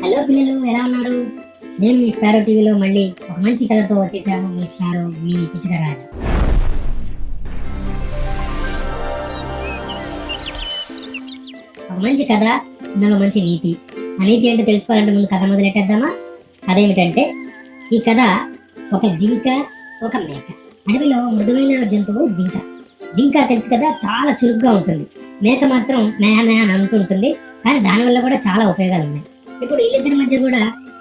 Hello పిల్లలు, ఎలా ఉన్నారు? నేను మీ స్పారో టీవీలో మళ్ళీ ఒక మంచి కథతో వచ్చేసాను. మీ స్పారో, మీ పిచ్చుక రాజు. ఒక మంచి కథ, ఇందులో మంచి నీతి. ఆ నీతి ఏంటో తెలుసుకోవాలంటే ముందు కథ మొదలెట్టేద్దామా? కథ ఏమిటంటే, ఈ కథ ఒక జింక, ఒక మేక. అడవిలో మృదువైన జంతువు జింక. జింక తెలుసు కదా, చాలా చురుగ్గా ఉంటుంది. మేక మాత్రం మేహ మేహ అని అంటుంటుంది, కానీ దానివల్ల కూడా చాలా ఉపయోగాలు ఉన్నాయి. ఇప్పుడు వీళ్ళిద్దరి మధ్య కూడా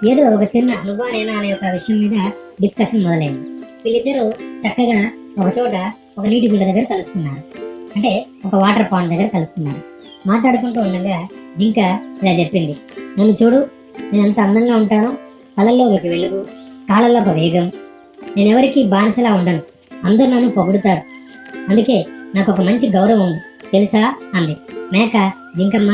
ఏదో ఒక చిన్న నువ్వా నేనా అనే ఒక విషయం మీద డిస్కషన్ మొదలైంది. వీళ్ళిద్దరూ చక్కగా ఒక చోట ఒక నీటి గుండ దగ్గర కలుసుకున్నారు. అంటే ఒక వాటర్ పాండ్ దగ్గర కలుసుకున్నారు. మాట్లాడుకుంటూ ఉండగా జింక ఇలా చెప్పింది, నన్ను చూడు, నేను ఎంత అందంగా ఉంటానో, కళ్ళల్లో ఒక వెలుగు, కాళ్ళల్లో ఒక వేగం, నేనెవరికి బానిసలా ఉండను, అందరూ నన్ను పొగుడుతారు, అందుకే నాకు ఒక మంచి గౌరవం ఉంది తెలుసా అంది. మేక, జింకమ్మ,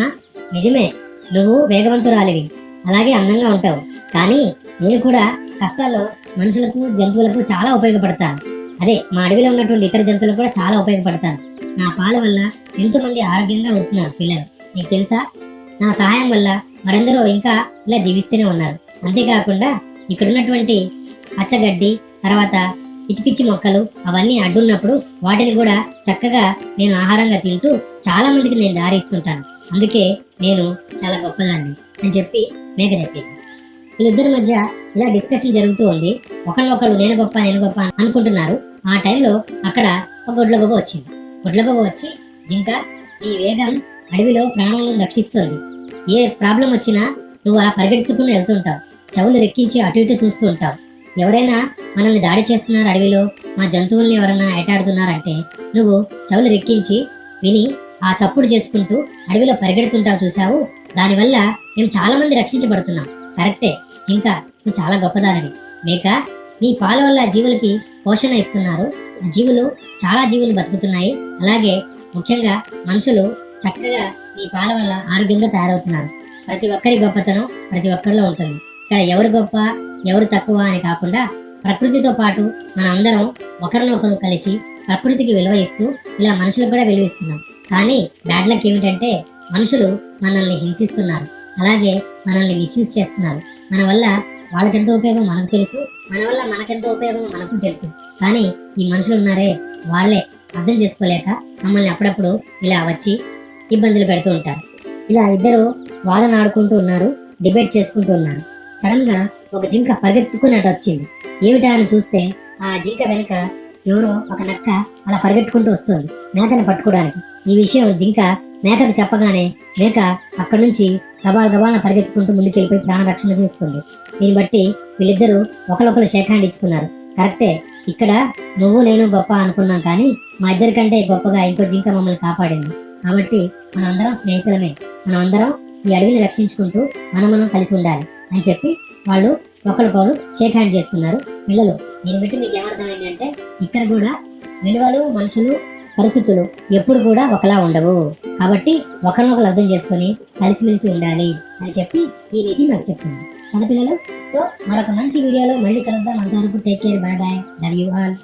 నిజమే, నువ్వు వేగవంతురాలివి, అలాగే అందంగా ఉంటావు, కానీ నేను కూడా కష్టాల్లో మనుషులకు, జంతువులకు చాలా ఉపయోగపడతాను. అదే మా అడవిలో ఉన్నటువంటి ఇతర జంతువులకు కూడా చాలా ఉపయోగపడతాను. నా పాల వల్ల ఎంతోమంది ఆరోగ్యంగా ఉంటున్నారు పిల్లలు, నీకు తెలుసా? నా సహాయం వల్ల మరెందరో ఇంకా ఇలా జీవిస్తూనే ఉన్నారు. అంతేకాకుండా ఇక్కడ ఉన్నటువంటి పచ్చగడ్డి, తర్వాత పిచ్చి పిచ్చి మొక్కలు అవన్నీ అడ్డున్నప్పుడు వాటిని కూడా చక్కగా నేను ఆహారంగా తింటూ చాలా మందికి నేను దారిస్తుంటాను, అందుకే నేను చాలా గొప్పదాన్ని అని చెప్పి మేక చెప్పింది. వీళ్ళిద్దరి మధ్య ఇలా డిస్కషన్ జరుగుతూ ఉంది. ఒకళ్ళొకళ్ళు నేను గొప్ప అనుకుంటున్నారు. ఆ టైంలో అక్కడ ఒక గొడ్లగొబ్బ వచ్చింది. గొడ్లగొబ్బ వచ్చి, జింక, నీ వేగం అడవిలో ప్రాణాలను రక్షిస్తుంది. ఏ ప్రాబ్లం వచ్చినా నువ్వు అలా పరిగెత్తుకుని వెళ్తుంటావు, చెవులు రెక్కించి అటు ఇటు చూస్తూ ఉంటావు. ఎవరైనా మనల్ని దాడి చేస్తున్నారు, అడవిలో మా జంతువుల్ని ఎవరైనా ఏటాడుతున్నారంటే నువ్వు చెవులు రెక్కించి విని ఆ చప్పుడు చేసుకుంటూ అడవిలో పరిగెడుతుంటావు, చూసావు? దానివల్ల మేము చాలా మంది రక్షించబడుతున్నాం. కరెక్టే జింక, నువ్వు చాలా గొప్పదానివి. మేక, నీ పాల వల్ల జీవులకి పోషణ ఇస్తున్నారు, జీవులు చాలా జీవులు బతుకుతున్నాయి, అలాగే ముఖ్యంగా మనుషులు చక్కగా నీ పాల వల్ల ఆరోగ్యంగా తయారవుతున్నారు. ప్రతి ఒక్కరి గొప్పతనం ప్రతి ఒక్కరిలో ఉంటుంది. ఇక్కడ ఎవరు గొప్ప ఎవరు తక్కువ అని కాకుండా ప్రకృతితో పాటు మన అందరం ఒకరినొకరు కలిసి ప్రకృతికి విలువ ఇస్తూ ఇలా మనుషులకు కూడా విలువ ఇస్తున్నాం. కానీ బ్యాడ్ లక్ ఏమిటంటే మనుషులు మనల్ని హింసిస్తున్నారు, అలాగే మనల్ని మిస్యూజ్ చేస్తున్నారు. మన వల్ల వాళ్ళకెంతో ఉపయోగం మనకు తెలుసు, మన వల్ల మనకెంతో ఉపయోగం మనకు తెలుసు, కానీ ఈ మనుషులు ఉన్నారే, వాళ్ళే అర్థం చేసుకోలేక మమ్మల్ని అప్పుడప్పుడు ఇలా వచ్చి ఇబ్బందులు పెడుతూ ఉంటారు. ఇలా ఇద్దరు వాదన ఆడుకుంటూ ఉన్నారు, డిబేట్ చేసుకుంటూ ఉన్నారు. సడన్ గా ఒక జింక పరిగెత్తుకున్నట్టు వచ్చింది. ఏమిటా అని చూస్తే ఆ జింక వెనుక ఎవరో ఒక నక్క అలా పరిగెట్టుకుంటూ వస్తుంది మేకను పట్టుకోవడానికి. ఈ విషయం జింక మేకకు చెప్పగానే మేక అక్కడి నుంచి గబాల పరిగెత్తుకుంటూ ముందుకెళ్ళిపోయి ప్రాణరక్షణ చేసుకుంది. దీన్ని బట్టి వీళ్ళిద్దరూ ఒకరొకరు షేక్ హ్యాండ్ ఇచ్చుకున్నారు. కరెక్టే, ఇక్కడ నువ్వు నేను గొప్ప అనుకున్నాం, కానీ మా ఇద్దరికంటే గొప్పగా ఇంకో జింక మమ్మల్ని కాపాడింది, కాబట్టి మనం అందరం స్నేహితులమే, మనం అందరం ఈ అడవిని రక్షించుకుంటూ మనం కలిసి ఉండాలి అని చెప్పి వాళ్ళు ఒకరికొకరు షేక్ హ్యాండ్ చేసుకున్నారు. పిల్లలు, దీన్ని బట్టి మీకు ఏమర్థమైంది అంటే ఇక్కడ కూడా విలువలు, మనుషులు, పరిస్థితులు ఎప్పుడు కూడా ఒకలా ఉండవు, కాబట్టి ఒకరినొకరు అర్థం చేసుకొని కలిసిమెలిసి ఉండాలి అని చెప్పి ఈ నీతి నాకు చెప్తుంది కదా పిల్లలు. సో మరొక మంచి వీడియోలో మళ్ళీ కలుద్దాం. అంతవరకు take care, bye bye, love you all.